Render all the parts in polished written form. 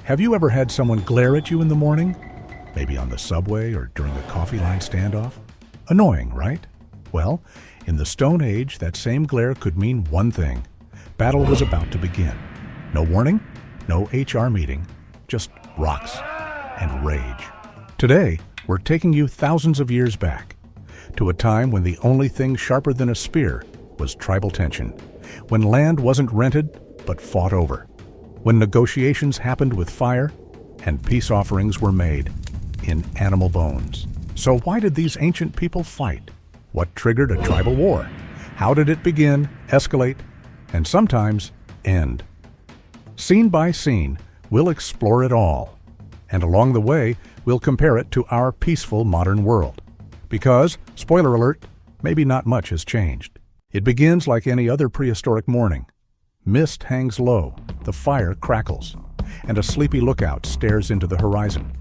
Have you ever had someone glare at you in the morning? Maybe on the subway or during a coffee line standoff? Annoying, right? Well, in the Stone Age, that same glare could mean one thing. Battle was about to begin. No warning, no HR meeting, just rocks and rage. Today, we're taking you thousands of years back, to a time when the only thing sharper than a spear was tribal tension, when land wasn't rented but fought over, when negotiations happened with fire and peace offerings were made in animal bones. So why did these ancient people fight? What triggered a tribal war? How did it begin, escalate, and sometimes end? Scene by scene, we'll explore it all. And along the way, we'll compare it to our peaceful modern world. Because, spoiler alert, maybe not much has changed. It begins like any other prehistoric morning. Mist hangs low, the fire crackles, and a sleepy lookout stares into the horizon.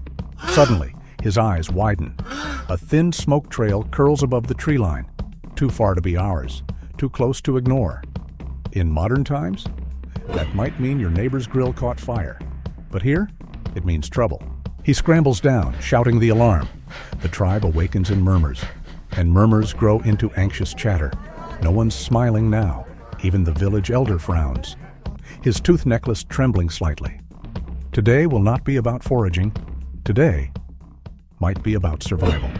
Suddenly, his eyes widen. A thin smoke trail curls above the tree line, too far to be ours, too close to ignore. In modern times, that might mean your neighbor's grill caught fire. But here, it means trouble. He scrambles down, shouting the alarm. The tribe awakens in murmurs, and murmurs grow into anxious chatter. No one's smiling now. Even the village elder frowns, his tooth necklace trembling slightly. Today will not be about foraging. Today might be about survival.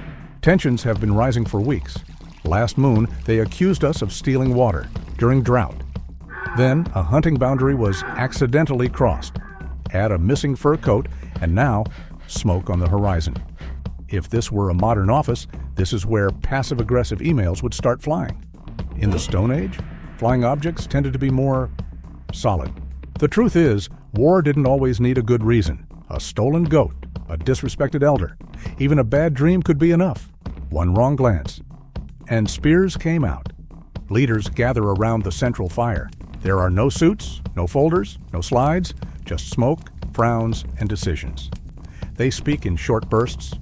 Tensions have been rising for weeks. Last moon, they accused us of stealing water during drought. Then, a hunting boundary was accidentally crossed. Add a missing fur coat, and now, smoke on the horizon. If this were a modern office, this is where passive-aggressive emails would start flying. In the Stone Age, flying objects tended to be more solid. The truth is, war didn't always need a good reason. A stolen goat, a disrespected elder, even a bad dream could be enough. One wrong glance, and spears came out. Leaders gather around the central fire. There are no suits, no folders, no slides, just smoke, frowns, and decisions. They speak in short bursts.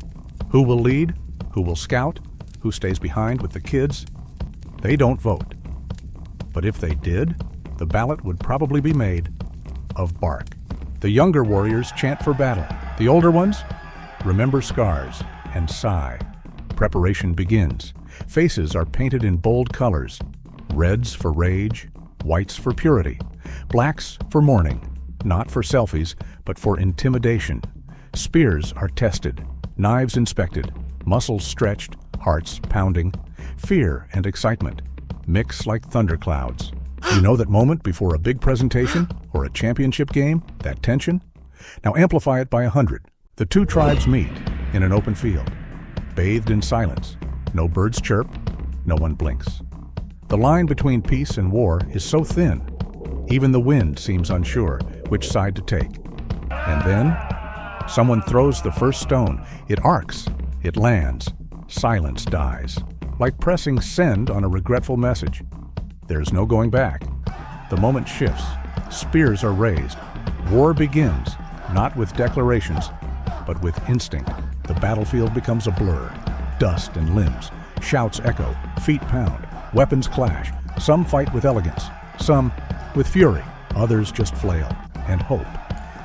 Who will lead? Who will scout? Who stays behind with the kids? They don't vote. But if they did, the ballot would probably be made of bark. The younger warriors chant for battle. The older ones remember scars and sigh. Preparation begins. Faces are painted in bold colors. Reds for rage, whites for purity, blacks for mourning, not for selfies, but for intimidation. Spears are tested, knives inspected, muscles stretched, hearts pounding. Fear and excitement mix like thunderclouds. You know that moment before a big presentation or a championship game, that tension? Now amplify it by 100. The two tribes meet in an open field, bathed in silence. No birds chirp, no one blinks. The line between peace and war is so thin, even the wind seems unsure which side to take. And then, someone throws the first stone. It arcs, it lands, silence dies. Like pressing send on a regretful message. There's no going back. The moment shifts. Spears are raised. War begins, not with declarations, but with instinct. The battlefield becomes a blur. Dust and limbs. Shouts echo. Feet pound. Weapons clash. Some fight with elegance. Some with fury. Others just flail. And hope.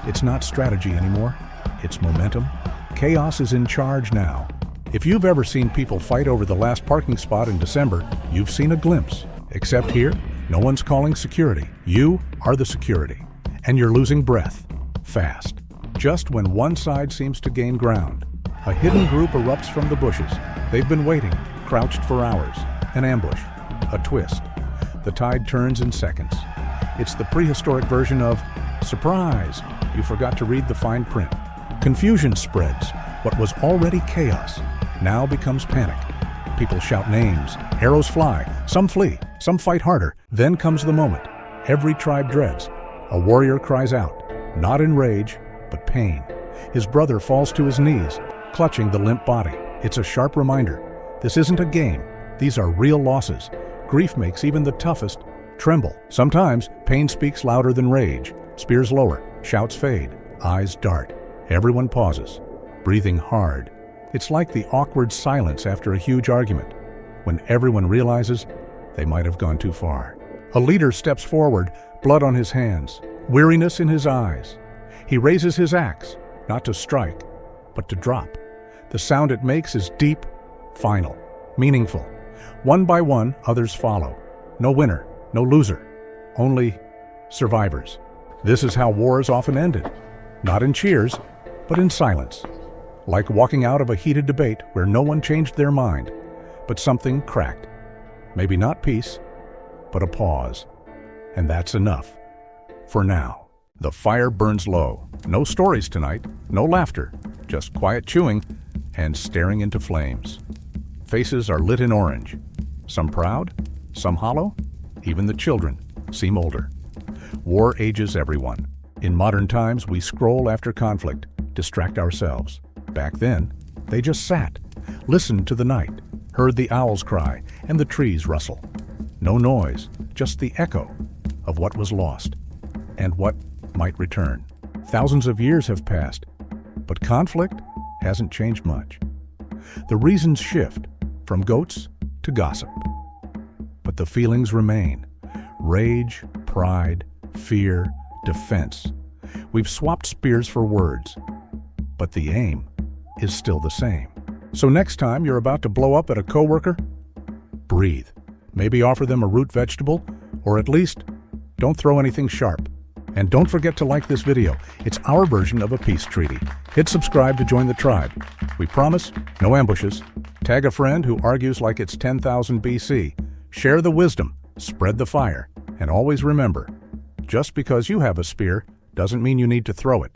It's not strategy anymore. It's momentum. Chaos is in charge now. If you've ever seen people fight over the last parking spot in December, you've seen a glimpse. Except here, no one's calling security. You are the security. And you're losing breath. Fast. Just when one side seems to gain ground. A hidden group erupts from the bushes. They've been waiting, crouched for hours. An ambush. A twist. The tide turns in seconds. It's the prehistoric version of surprise. You forgot to read the fine print. Confusion spreads. What was already chaos now becomes panic. People shout names, arrows fly, some flee, some fight harder. Then comes the moment every tribe dreads. A warrior cries out, not in rage, but pain. His brother falls to his knees, clutching the limp body. It's a sharp reminder. This isn't a game. These are real losses. Grief makes even the toughest tremble. Sometimes pain speaks louder than rage. Spears lower, shouts fade, eyes dart. Everyone pauses, breathing hard. It's like the awkward silence after a huge argument, when everyone realizes they might have gone too far. A leader steps forward, blood on his hands, weariness in his eyes. He raises his axe, not to strike, but to drop. The sound it makes is deep, final, meaningful. One by one, others follow. No winner, no loser, only survivors. This is how wars often ended. Not in cheers, but in silence. Like walking out of a heated debate where no one changed their mind, but something cracked. Maybe not peace, but a pause. And that's enough. For now. The fire burns low. No stories tonight, no laughter, just quiet chewing and staring into flames. Faces are lit in orange. Some proud, some hollow. Even the children seem older. War ages everyone. In modern times, we scroll after conflict, distract ourselves. Back then, they just sat, listened to the night, heard the owls cry and the trees rustle. No noise, just the echo of what was lost and what might return. Thousands of years have passed, but conflict hasn't changed much. The reasons shift from goats to gossip, but the feelings remain. Rage, pride, fear, defense. We've swapped spears for words, but the aim is still the same. So next time you're about to blow up at a coworker, breathe. Maybe offer them a root vegetable, or at least don't throw anything sharp. And don't forget to like this video. It's our version of a peace treaty. Hit subscribe to join the tribe. We promise no ambushes. Tag a friend who argues like it's 10,000 BC. Share the wisdom, spread the fire, and always remember, just because you have a spear doesn't mean you need to throw it.